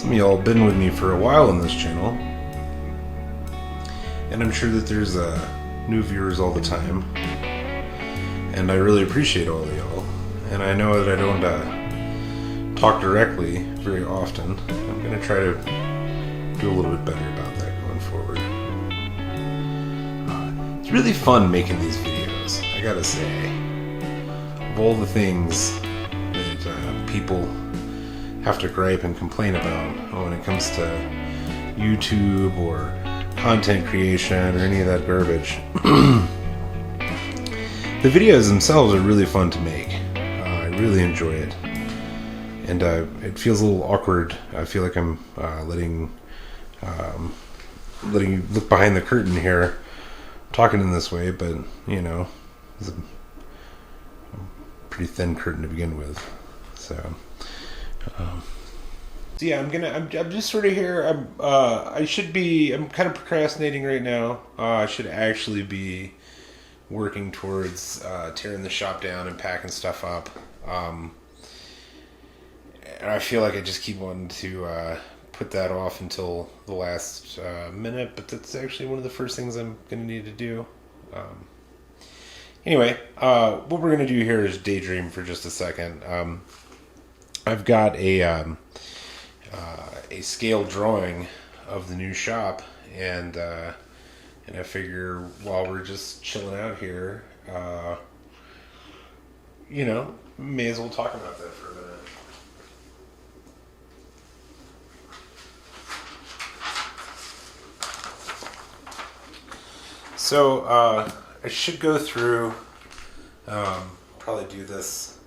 Some of y'all have been with me for a while on this channel, and I'm sure that there's new viewers all the time, and I really appreciate all of y'all. And I know that I don't talk directly very often. I'm going to try to do a little bit better about that going forward. It's really fun making these videos, I gotta say. Of all the things that people have to gripe and complain about when it comes to YouTube or content creation or any of that garbage, the videos themselves are really fun to make. I really enjoy it, and it feels a little awkward. I feel like I'm letting you look behind the curtain here, talking in this way, but you know, it's a pretty thin curtain to begin with. So yeah, I'm just sort of here. I'm kind of procrastinating right now. I should actually be working towards tearing the shop down and packing stuff up. And I feel like I just keep wanting to put that off until the last minute, but that's actually one of the first things I'm going to need to do. Anyway, what we're going to do here is daydream for just a second. I've got a scale drawing of the new shop, and I figure while we're just chilling out here, may as well talk about that for a minute. So I should go through, probably do this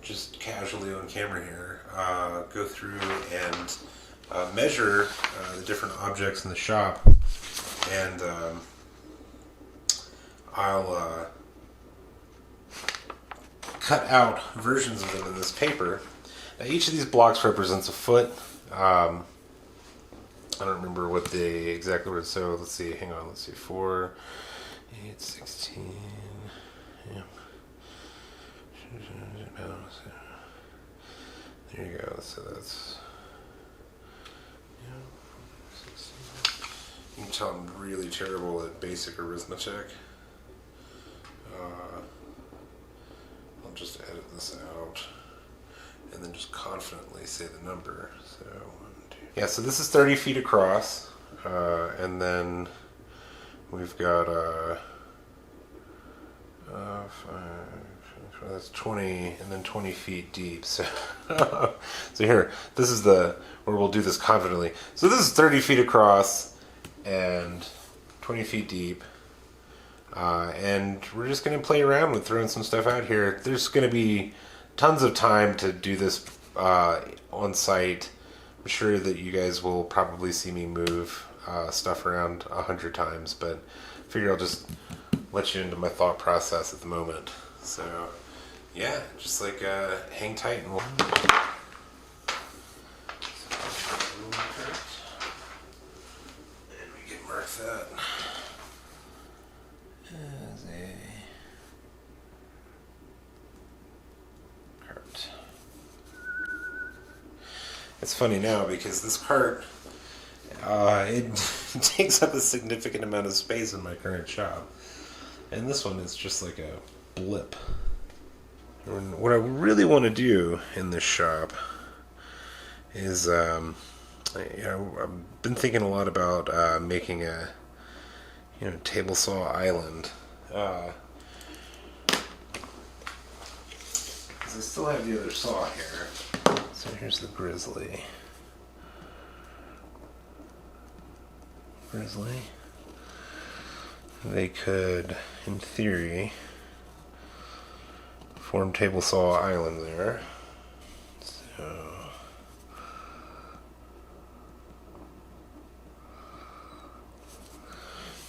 just casually on camera here, go through and measure the different objects in the shop, and I'll cut out versions of them in this paper. Now each of these blocks represents a foot. I don't remember what the exactly what. So let's see. Hang on. Let's see. 4, 8, 16. Yep. There you go. So that's. Yeah. 16. You can tell I'm really terrible at basic arithmetic. I'll just edit this out and then just confidently say the number. So 1, 2. Yeah, so this is 30 feet across, and then we've got 5, that's 20, and then 20 feet deep. So, so here, this is where we'll do this confidently. So this is 30 feet across and 20 feet deep. And we're just going to play around with throwing some stuff out here. There's going to be tons of time to do this on site. I'm sure that you guys will probably see me move stuff around 100 times, but I figure I'll just let you into my thought process at the moment. So, yeah, just like hang tight and we'll... And we can mark that as a cart. It's funny now because this cart, it takes up a significant amount of space in my current shop, and this one is just like a blip. And what I really want to do in this shop is, I've been thinking a lot about making a table saw island. Because I still have the other saw here. So here's the grizzly. They could, in theory, form table saw island there. So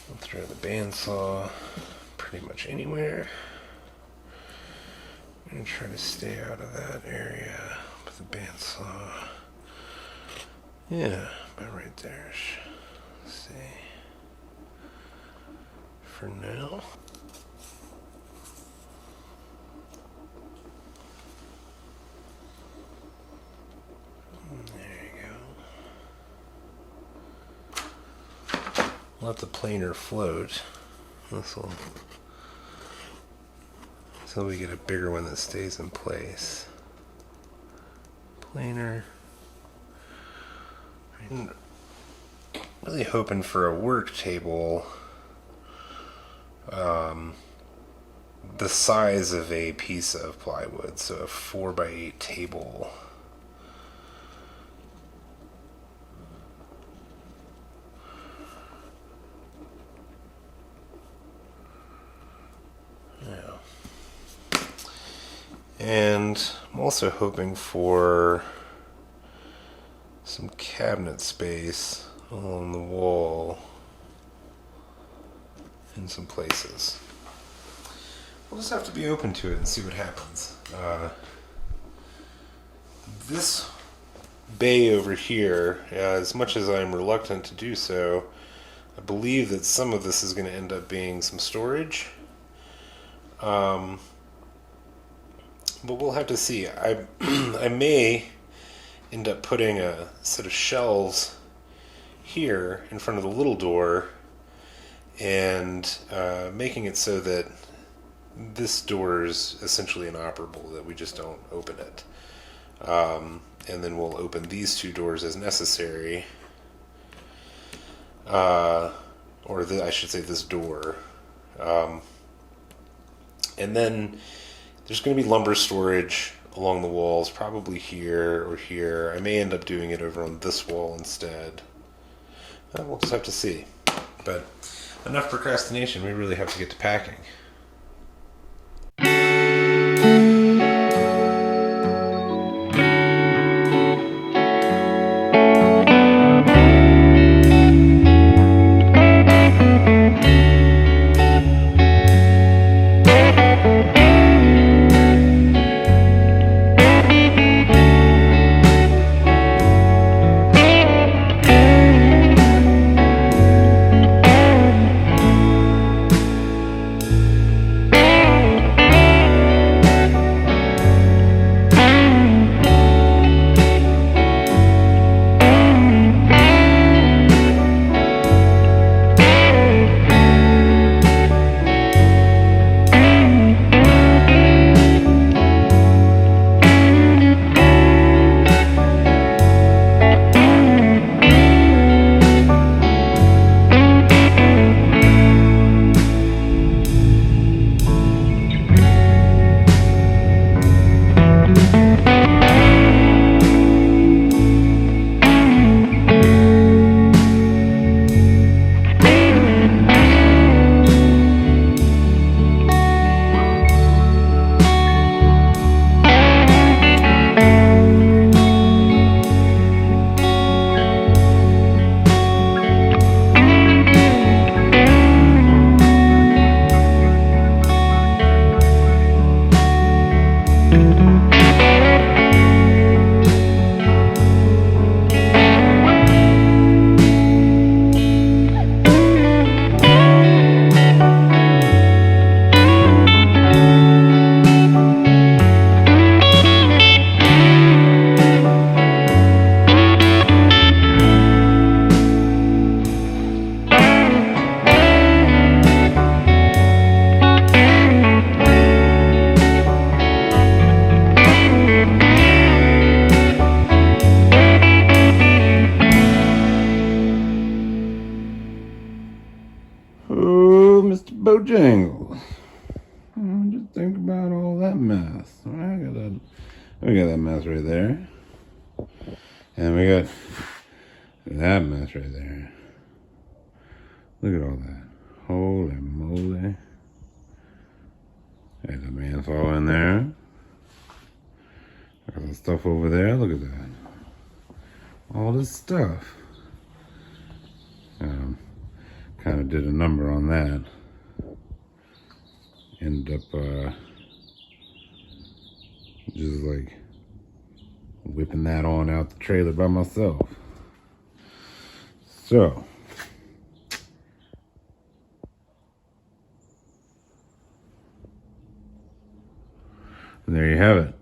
I'll throw the bandsaw pretty much anywhere. I'm going to try to stay out of that area with the bandsaw. Yeah, about right there. Let's see. For now. There you go. let the planer float. This will, so we get a bigger one that stays in place. Planer. I'm really hoping for a work table the size of a piece of plywood, so a 4x8 table. And I'm also hoping for some cabinet space along the wall in some places. We'll just have to be open to it and see what happens. This bay over here, as much as I'm reluctant to do so, I believe that some of this is going to end up being some storage. But we'll have to see. I may end up putting a set of shelves here in front of the little door and making it so that this door is essentially inoperable, that we just don't open it. And then we'll open these two doors as necessary. I should say this door. And then there's going to be lumber storage along the walls, probably here or here. I may end up doing it over on this wall instead. We'll just have to see. But enough procrastination, we really have to get to packing. Bojangles. Just think about all that mess. We got that mess right there. And we got that mess right there. Look at all that. Holy moly. There's a mansaw in there. Got some stuff over there. Look at that. All this stuff. Kind of did a number on that. Ended up just like whipping that on out the trailer by myself. So there you have it.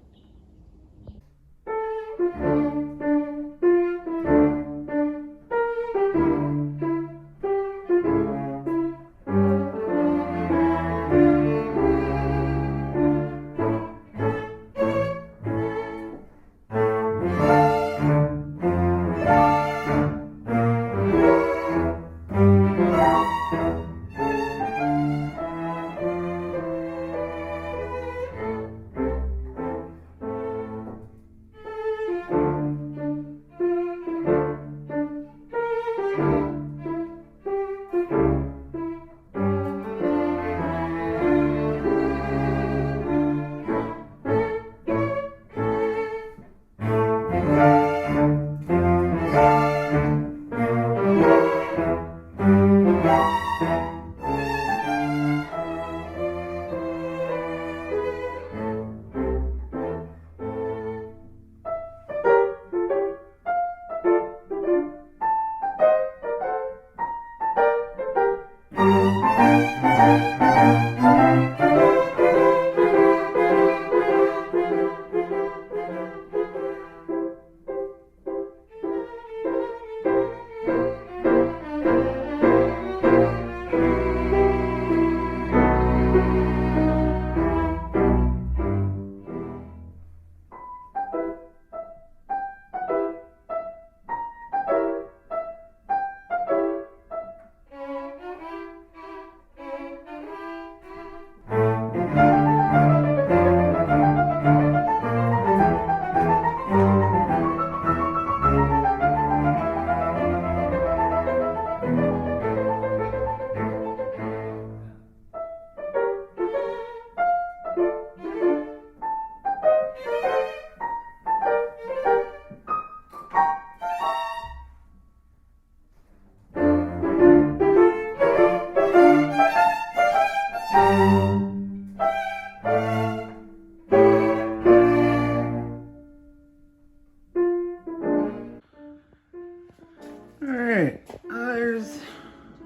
Alright, there's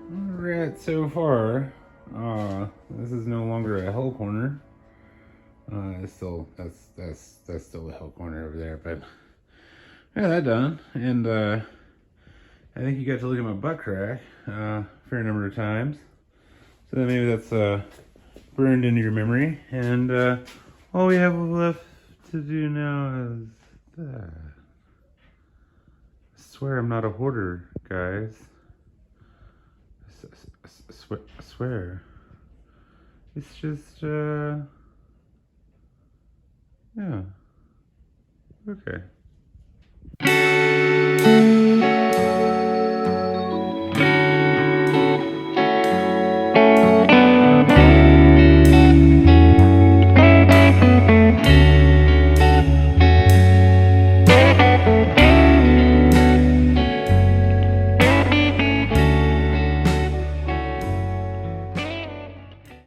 where we're at so far. This is no longer a hell corner. It's still that's still a hell corner over there, but yeah, that done. And I think you got to look at my butt crack a fair number of times. So that maybe that's burned into your memory. And all we have left to do now is that. I swear I'm not a hoarder, guys. I swear. It's just, yeah. Okay.